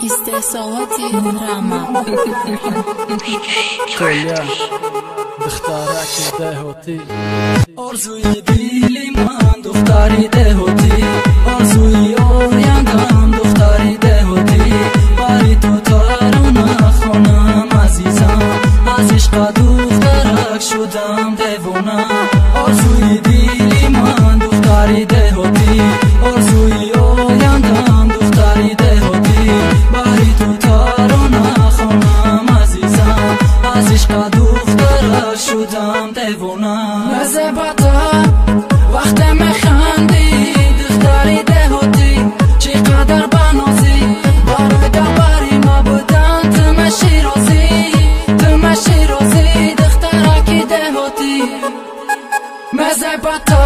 استحسالاتی رما خیلی دختره که دهاتی آرزوی دلی من دختری دهاتی آرزوی آیندم دختری دهاتی بری تو ترانه خانم عزیزم از عشق دخترک شدم دیوانه آرزوی دلی من دختری دهاتی آرزوی آیندم دختری دهاتی بری تو ترانه خانم عزیزم از عشق دخترک شدم دیوانه مزه بطه وقت میخندی دختری دهاتی چقدر بنازی برای دبری ما بودن تو مشی رازی دخترکی دهاتی مزه بطه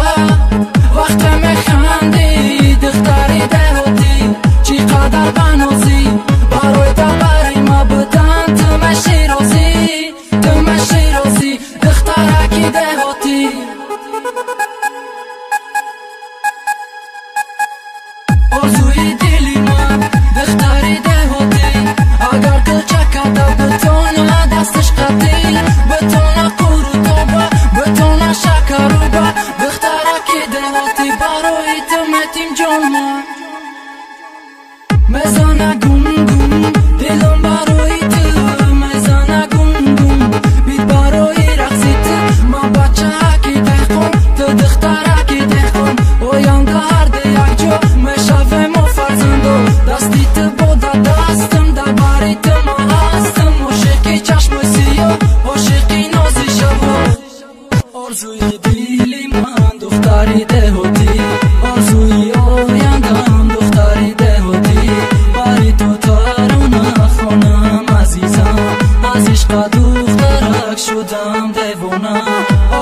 وقت میخندی دختری دهاتی چقدر بنازی برای دبری ما بودن تو مشی رازی دخترکی دهاتی آرزوی دلی من دختری دهاتی اگر دل چکده بتونه دستش قطی بتونه قروتابه بتونه شکروبه دخترکی دهاتی برای تو متیم جان من مزانه گم دلم برای تو مزانه گم بید برای رقصیت ما بچه اکی دهخون تو دخترکی دهخون اویان درده یک جا میشوه ما فرزندو دستی تو بوده دستم در بری تو ما هستم عاشقی چشم سیاه عاشقی نازی شبا آرزوی دلی من دختری دهاتی آرزوی آیندم دختری دهاتی بری تو ترانه خانم عزیزم از عشق دخترک شدم دیوانه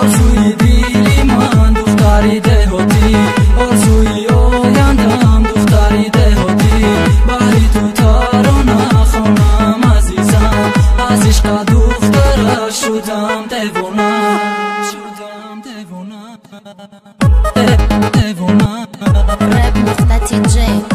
آرزوی دلی من دختری دهاتی آرزوی آیندم دختری دهاتی بری تو ترانه خانم عزیزم از عشق دخترک شدم دیوانه рэп Мухтати Джей